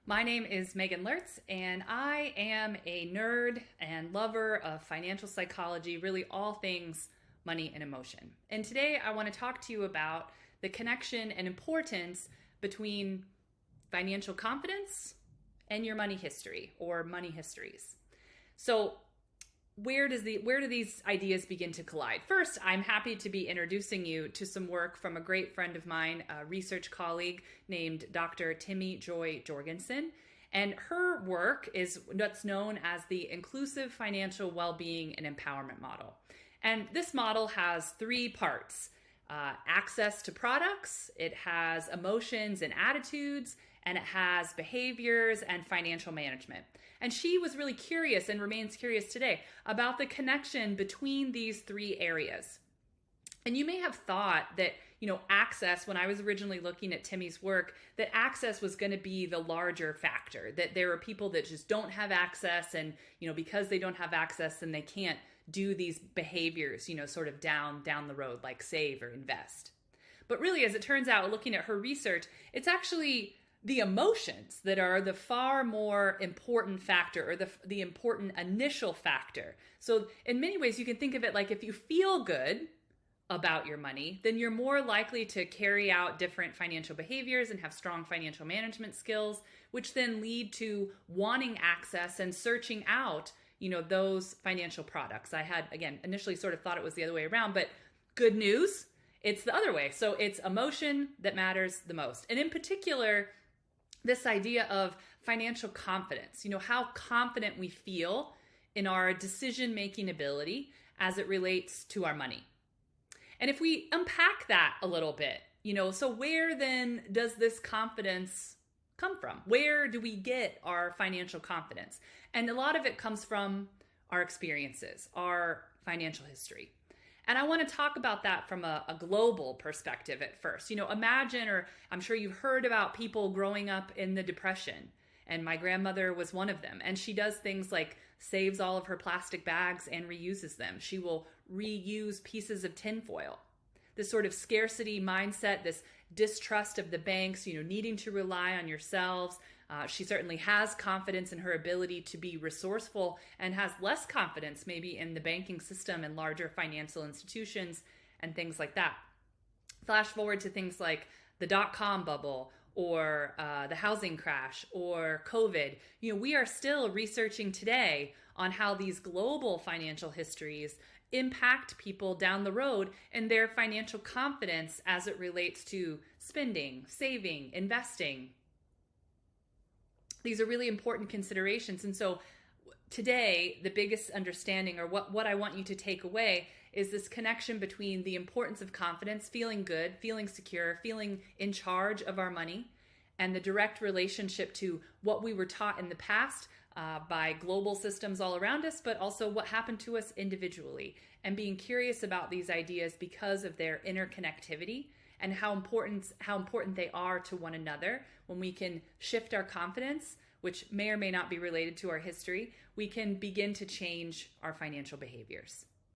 My name is Megan Lertz, and I am a nerd and lover of financial psychology, really all things money and emotion. And today I want to talk to you about the connection and importance between financial confidence and your money history or money histories. So, where do these ideas begin to collide? First, I'm happy to be introducing you to some work from a great friend of mine, a research colleague named Dr. Timmy Joy Jorgensen. And her work is what's known as the Inclusive Financial Wellbeing and Empowerment Model. And this model has three parts: access to products, it has emotions and attitudes, and it has behaviors and financial management. And she was really curious and remains curious today about the connection between these three areas. And you may have thought that, access, when I was originally looking at Timmy's work, that access was going to be the larger factor, that there are people that just don't have access, and, because they don't have access, then they can't do these behaviors, sort of down the road, like save or invest. But really, as it turns out, looking at her research, it's actually the emotions that are the far more important factor, or the important initial factor. So in many ways, you can think of it like if you feel good about your money, then you're more likely to carry out different financial behaviors and have strong financial management skills, which then lead to wanting access and searching out, those financial products. I had, again, initially sort of thought it was the other way around, but good news, it's the other way. So it's emotion that matters the most. And in particular, this idea of financial confidence, how confident we feel in our decision-making ability as it relates to our money. And if we unpack that a little bit, so where then does this confidence come from? Where do we get our financial confidence? And a lot of it comes from our experiences, our financial history. And I want to talk about that from a global perspective at first. Imagine, or I'm sure you've heard about people growing up in the Depression. And my grandmother was one of them. And she does things like saves all of her plastic bags and reuses them. She will reuse pieces of tinfoil. This sort of scarcity mindset, this distrust of the banks, needing to rely on yourselves. She certainly has confidence in her ability to be resourceful, and has less confidence maybe in the banking system and larger financial institutions and things like that. Flash forward to things like the dot-com bubble, or the housing crash, or COVID. We are still researching today on how these global financial histories impact people down the road and their financial confidence as it relates to spending, saving, investing. These are really important considerations. And so today, the biggest understanding, or what I want you to take away, is this connection between the importance of confidence, feeling good, feeling secure, feeling in charge of our money, and the direct relationship to what we were taught in the past by global systems all around us, but also what happened to us individually, and being curious about these ideas because of their interconnectivity and how important they are to one another. When we can shift our confidence, which may or may not be related to our history, we can begin to change our financial behaviors.